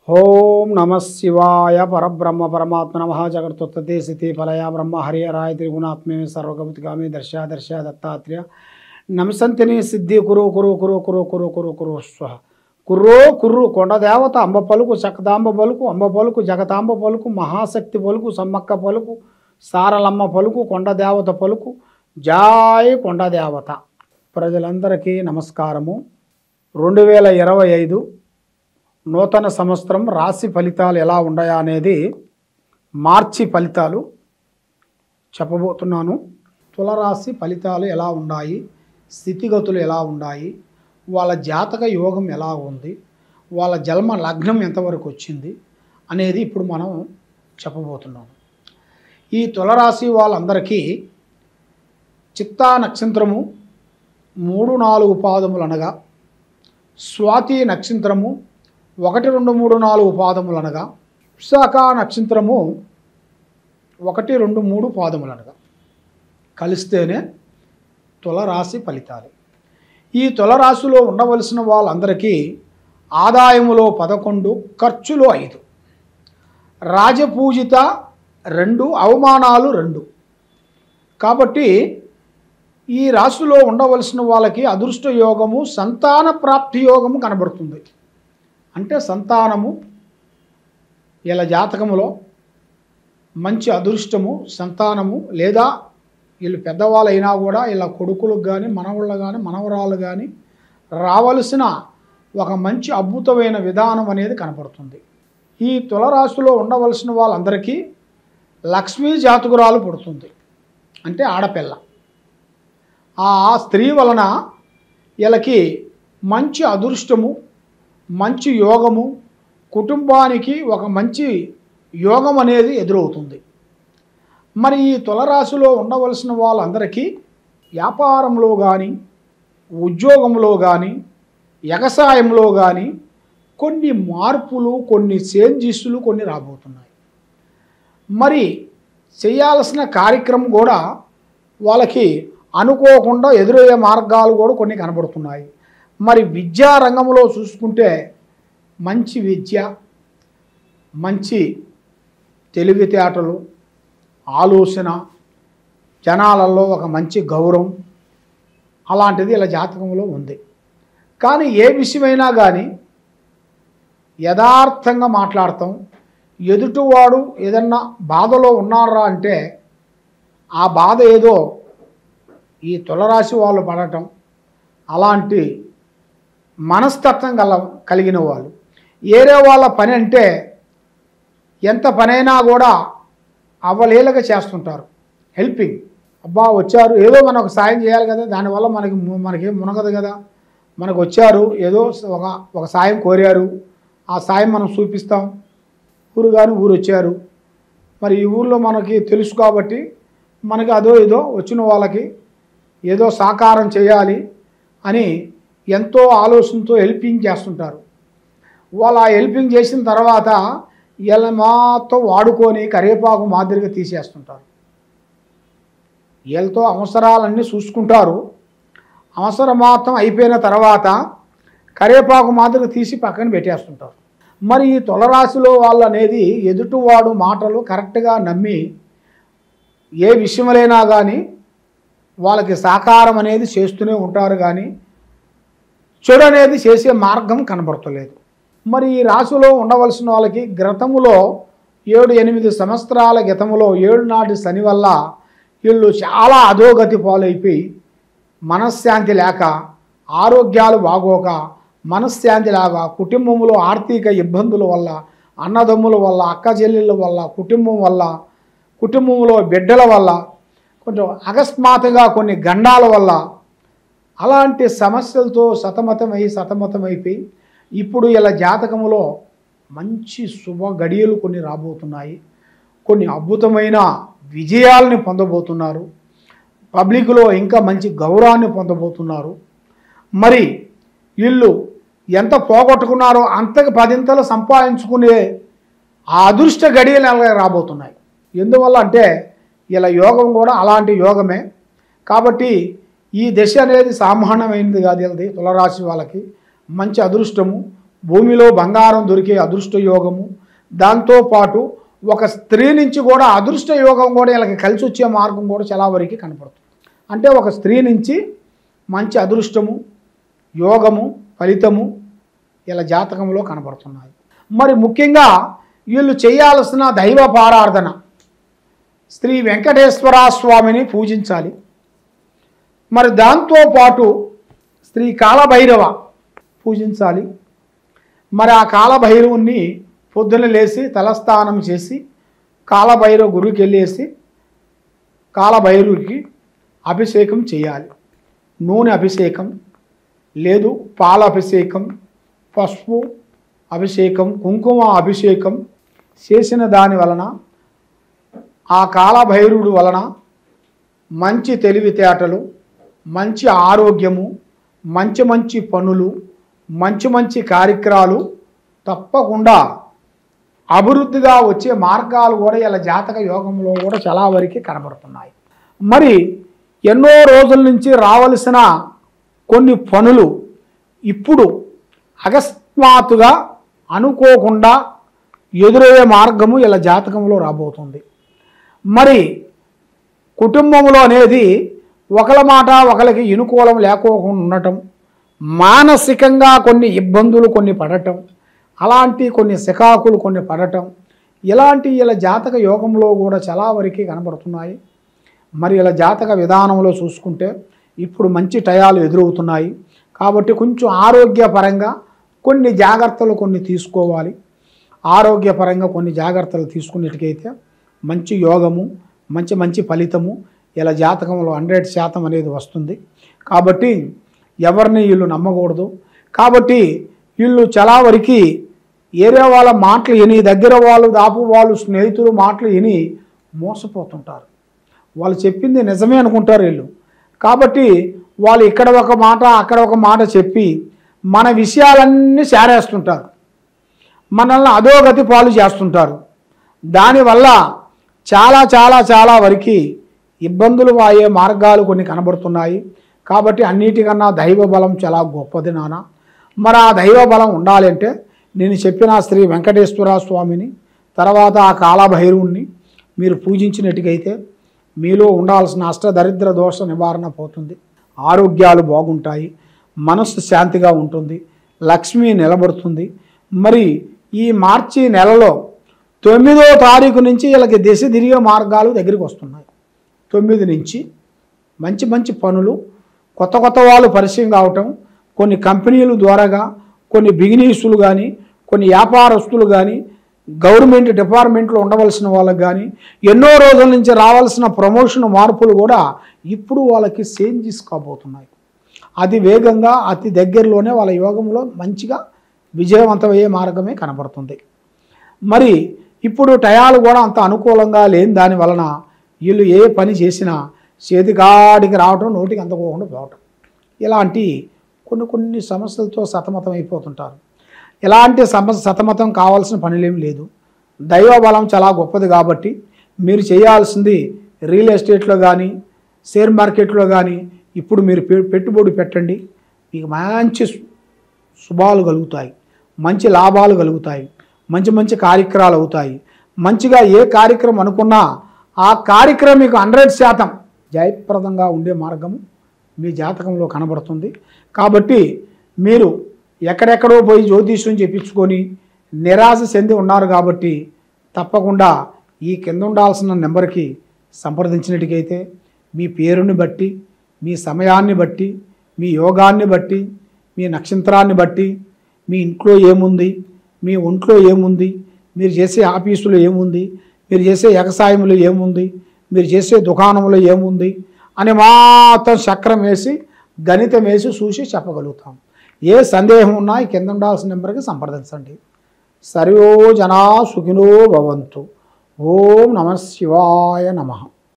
ఓం నమ శివాయ పరబ్రహ్మ పరమాత్మ నమః జగత్తుత్పత్తి స్థితి ఫలయ బ్రహ్మ హరిహరాయ త్రిగుణాత్మే సర్వగమతిగామి దర్శ దత్తాత్రేయ నమసంతిని సిద్ధి కురు కురు కురు కురు కురు కురు కురు స్వ కుర్రో కుర్రు కొండదేవత అంబ పలుకు చక్కదాంబ పలుకు అంబ పలుకు జగతాంబ పలుకు మహాశక్తి పలుకు సమ్మక్క పలుకు సారలమ్మ పలుకు కొండదేవత పలుకు జాయ్ కొండదేవత. ప్రజలందరికీ నమస్కారము. 2025 నూతన సంవత్సరం రాశి ఫలితాలు ఎలా ఉన్నాయా అనేది మార్చి ఫలితాలు చెప్పబోతున్నాను. తులరాశి ఫలితాలు ఎలా ఉన్నాయి, స్థితిగతులు ఎలా ఉన్నాయి, వాళ్ళ జాతక యోగం ఎలా ఉంది, వాళ్ళ జన్మ లగ్నం ఎంతవరకు వచ్చింది అనేది ఇప్పుడు మనం చెప్పబోతున్నాము. ఈ తులరాశి వాళ్ళందరికీ చిత్తా నక్షత్రము 3-4 పాదములు అనగా, స్వాతి నక్షత్రము 1, 2, 3, 4 పాదములు అనగా, విశాఖ నక్షత్రము 1, 2, 3 పాదములు అనగా కలిస్తేనే తులరాశి ఫలితాలు. ఈ తులరాశిలో ఉండవలసిన వాళ్ళందరికీ ఆదాయములో 11, ఖర్చులో 5, రాజపూజిత 2, అవమానాలు 2. కాబట్టి ఈ రాశిలో ఉండవలసిన వాళ్ళకి అదృష్ట యోగము, సంతాన ప్రాప్తి యోగము కనబడుతుంది. అంటే సంతానము ఇలా జాతకములో మంచి అదృష్టము, సంతానము, లేదా వీళ్ళు పెద్దవాళ్ళైనా కూడా ఇలా కొడుకులకు కానీ మనవాళ్ళు కానీ మనవరాలు కానీ రావలసిన ఒక మంచి అద్భుతమైన విధానం అనేది కనపడుతుంది. ఈ తులరాశిలో ఉండవలసిన వాళ్ళందరికీ లక్ష్మీ జాతకురాలు పుడుతుంది. అంటే ఆడపిల్ల. ఆ స్త్రీ వలన వీళ్ళకి మంచి అదృష్టము, మంచి యోగము, కుటుంబానికి ఒక మంచి యోగం అనేది ఎదురవుతుంది. మరి ఈ తులరాశిలో ఉండవలసిన వాళ్ళందరికీ వ్యాపారంలో కానీ, ఉద్యోగంలో కానీ, వ్యవసాయంలో కానీ కొన్ని మార్పులు, కొన్ని చేంజెస్లు కొన్ని రాబోతున్నాయి. మరి చేయాల్సిన కార్యక్రమం కూడా వాళ్ళకి అనుకోకుండా ఎదురయ్యే మార్గాలు కూడా కొన్ని కనబడుతున్నాయి. మరి విద్యా రంగంలో చూసుకుంటే మంచి విద్య, మంచి తెలివితేటలు, ఆలోచన, జనాలలో ఒక మంచి గౌరవం అలాంటిది ఇలా జాతకంలో ఉంది. కానీ ఏ విషయమైనా కానీ యథార్థంగా మాట్లాడతాం. ఎదుటివాడు ఏదన్నా బాధలో ఉన్నారా అంటే ఆ బాధ ఏదో ఈ తులరాశి వాళ్ళు పడటం, అలాంటి మనస్తత్వం కలిగిన వాళ్ళు. ఏరే వాళ్ళ పని అంటే ఎంత పనైనా కూడా అవలీలగా చేస్తుంటారు. హెల్పింగ్, అబ్బా వచ్చారు ఏదో మనకు సాయం చేయాలి కదా, దానివల్ల మనకేం మునగదు కదా, మనకు వచ్చారు ఏదో ఒక సాయం కోరారు, ఆ సాయం మనం చూపిస్తాం. ఊరు కానీ ఊరు వచ్చారు, మరి ఈ ఊర్లో మనకి తెలుసు కాబట్టి మనకి అదో ఏదో వచ్చిన వాళ్ళకి ఏదో సాకారం చేయాలి అని ఎంతో ఆలోచనతో హెల్పింగ్ చేస్తుంటారు. వాళ్ళు ఆ హెల్పింగ్ చేసిన తర్వాత వీళ్ళ మాత్రం వాడుకొని కరివేపాకు మాదిరిగా తీసేస్తుంటారు. వీళ్ళతో అవసరాలన్నీ చూసుకుంటారు. అవసరం మాత్రం అయిపోయిన తర్వాత కరివేపాకు మాదిరిగా తీసి పక్కన పెట్టేస్తుంటారు. మరి ఈ తులరాశిలో వాళ్ళు అనేది ఎదుటివాడు మాటలు కరెక్ట్గా నమ్మి ఏ విషయములైనా కానీ వాళ్ళకి సహకారం అనేది చేస్తూనే ఉంటారు. కానీ చెడు అనేది చేసే మార్గం కనబడతలేదు. మరి ఈ రాశిలో ఉండవలసిన వాళ్ళకి గతములో 7-8 సంవత్సరాల గతములో 7 నాటి శని వల్ల వీళ్ళు చాలా అధోగతి పాలైపోయి మనశ్శాంతి లేక, ఆరోగ్యాలు బాగోక, మనశ్శాంతి లేక, కుటుంబంలో ఆర్థిక ఇబ్బందుల వల్ల, అన్నదమ్ముల వల్ల, అక్క చెల్లెళ్ళ వల్ల, కుటుంబం వల్ల, కుటుంబంలో బిడ్డల వల్ల, కొంచెం అకస్మాత్తుగా కొన్ని గండాల వల్ల అలాంటి సమస్యలతో సతమతమైపోయి ఇప్పుడు ఇలా జాతకములో మంచి శుభ గడియలు కొన్ని రాబోతున్నాయి. కొన్ని అద్భుతమైన విజయాలని పొందబోతున్నారు. పబ్లిక్లో ఇంకా మంచి గౌరవాన్ని పొందబోతున్నారు. మరి వీళ్ళు ఎంత పోగొట్టుకున్నారో అంతకు 10 సంపాదించుకునే ఆ అదృష్ట గడియలు రాబోతున్నాయి. ఎందువల్ల అంటే ఇలా యోగం కూడా అలాంటి యోగమే. కాబట్టి ఈ దశ అనేది సామాన్యమైనది కాదు. వీళ్ళది తులరాశి వాళ్ళకి మంచి అదృష్టము, భూమిలో బంగారం దొరికే అదృష్ట యోగము, దాంతోపాటు ఒక స్త్రీ నుంచి కూడా అదృష్ట యోగం కూడా వీళ్ళకి కలిసి వచ్చే మార్గం కూడా చాలా వరకు కనపడుతుంది. అంటే ఒక స్త్రీ నుంచి మంచి అదృష్టము, యోగము, ఫలితము ఇలా జాతకంలో కనపడుతున్నాయి. మరి ముఖ్యంగా వీళ్ళు చేయాల్సిన దైవ పారాధన శ్రీ వెంకటేశ్వర స్వామిని పూజించాలి. మరి దాంతోపాటు శ్రీ కాలభైరవ పూజించాలి. మరి ఆ కాలభైరవుని పొద్దున లేచి తలస్నానం చేసి కాలభైరవ గుడికి వెళ్ళేసి కాలభైరవుకి అభిషేకం చేయాలి. నూనె అభిషేకం, లేదు పాల అభిషేకం, పసుపు అభిషేకం, కుంకుమ అభిషేకం చేసిన దాని వలన ఆ కాలభైరవుడు వలన మంచి తెలివితేటలు, మంచి ఆరోగ్యము, మంచి మంచి పనులు, మంచి మంచి కార్యక్రమాలు తప్పకుండా అభివృద్ధిగా వచ్చే మార్గాలు కూడా ఇలా జాతక యోగంలో కూడా చాలా వరకు కనబడుతున్నాయి. మరి ఎన్నో రోజుల నుంచి రావలసిన కొన్ని పనులు ఇప్పుడు అకస్మాత్తుగా అనుకోకుండా ఎదురయ్యే మార్గము ఇలా జాతకంలో రాబోతుంది. మరి కుటుంబంలో అనేది ఒకళ్ళ మాట ఒకరికి అనుకూలం లేకోకుండా ఉండటం, మానసికంగా కొన్ని ఇబ్బందులు కొన్ని పడటం, అలాంటి కొన్ని శకాకులు కొన్ని పడటం, ఇలాంటి ఇలా జాతక యోగంలో కూడా చాలా వరకు కనబడుతున్నాయి. మరి ఇలా జాతక విధానంలో చూసుకుంటే ఇప్పుడు మంచి టయాలు ఎదురవుతున్నాయి. కాబట్టి కొంచెం ఆరోగ్యపరంగా కొన్ని జాగ్రత్తలు కొన్ని తీసుకోవాలి. ఆరోగ్యపరంగా కొన్ని జాగ్రత్తలు తీసుకున్నట్టుకైతే మంచి యోగము, మంచి మంచి ఫలితము ఇలా జాతకంలో 100% అనేది వస్తుంది. కాబట్టి ఎవరిని వీళ్ళు నమ్మకూడదు. కాబట్టి వీళ్ళు చాలా వరకు ఏరియా వాళ్ళ మాటలు విని, దగ్గర వాళ్ళు దాపు వాళ్ళు స్నేహితులు మాటలు విని మోసపోతుంటారు. వాళ్ళు చెప్పింది నిజమే అనుకుంటారు వీళ్ళు. కాబట్టి వాళ్ళు ఇక్కడ ఒక మాట అక్కడ ఒక మాట చెప్పి మన విషయాలన్నీ చేరేస్తుంటారు, మనల్ని అధోగతి పాలు చేస్తుంటారు. దానివల్ల చాలా చాలా చాలా వరకు ఇబ్బందులు అయ్యే మార్గాలు కొన్ని కనబడుతున్నాయి. కాబట్టి అన్నిటికన్నా దైవ బలం చాలా గొప్పది నాన్న. మరి ఆ దైవ బలం ఉండాలంటే నేను చెప్పిన శ్రీ వెంకటేశ్వర స్వామిని, తర్వాత ఆ కాలభైరవుణ్ణి మీరు పూజించినట్టుకైతే మీలో ఉండాల్సిన అష్టదరిద్ర దోష నివారణ పోతుంది, ఆరోగ్యాలు బాగుంటాయి, మనస్సు శాంతిగా ఉంటుంది, లక్ష్మి నిలబడుతుంది. మరి ఈ మార్చి నెలలో 9వ తారీఖు నుంచి వీళ్ళకి దిశ తిరిగే మార్గాలు దగ్గరికి వస్తున్నాయి. 9 నుంచి మంచి మంచి పనులు, కొత్త కొత్త వాళ్ళు పరిచయం కావటం, కొన్ని కంపెనీలు ద్వారాగా కొన్ని బిజినెస్లు కానీ, కొన్ని వ్యాపారస్తులు కానీ, గవర్నమెంట్ డిపార్ట్మెంట్లో ఉండవలసిన వాళ్ళకి కానీ ఎన్నో రోజుల నుంచి రావాల్సిన ప్రమోషన్ మార్పులు కూడా ఇప్పుడు వాళ్ళకి చేంజెస్ కాబోతున్నాయి. అది వేగంగా అతి దగ్గరలోనే వాళ్ళ యోగంలో మంచిగా విజయవంతమయ్యే మార్గమే కనబడుతుంది. మరి ఇప్పుడు టయాలు కూడా అంత అనుకూలంగా లేని దాని వలన వీళ్ళు ఏ పని చేసినా చేతికాడికి రావటం, నోటికి అందుకోకుండా పోవటం, ఇలాంటి కొన్ని సమస్యలతో సతమతం అయిపోతుంటారు. ఇలాంటి సతమతం కావాల్సిన పనులేం లేదు. దైవ బలం చాలా గొప్పది. కాబట్టి మీరు చేయాల్సింది రియల్ ఎస్టేట్లో కానీ షేర్ మార్కెట్లో కానీ ఇప్పుడు మీరు పెట్టుబడి పెట్టండి. మీకు మంచి శుభాలు కలుగుతాయి, మంచి లాభాలు కలుగుతాయి, మంచి మంచి కార్యక్రమాలు అవుతాయి. మంచిగా ఏ కార్యక్రమం అనుకున్నా ఆ కార్యక్రమం మీకు 100% జయప్రదంగా ఉండే మార్గము మీ జాతకంలో కనబడుతుంది. కాబట్టి మీరు ఎక్కడెక్కడో పోయి జ్యోతిష్యం చెప్పించుకొని నిరాశ చెంది ఉన్నారు. కాబట్టి తప్పకుండా ఈ కింద ఉండాల్సిన నెంబర్కి సంప్రదించినట్టుకైతే మీ పేరుని బట్టి, మీ సమయాన్ని బట్టి, మీ యోగాన్ని బట్టి, మీ నక్షత్రాన్ని బట్టి, మీ ఇంట్లో ఏముంది, మీ ఒంట్లో ఏముంది, మీరు చేసే ఆఫీసులో ఏముంది, మీరు చేసే వ్యవసాయంలో ఏముంది, మీరు చేసే దుకాణంలో ఏముంది అని మాత్రం చక్రం వేసి గణితం వేసి చూసి చెప్పగలుగుతాం. ఏ సందేహం ఉన్నా ఈ కింద ఉండాల్సిన నెంబర్కి సంప్రదించండి. సర్వో జనా సుఖినో భవంతు. ఓం నమః శివాయ నమః.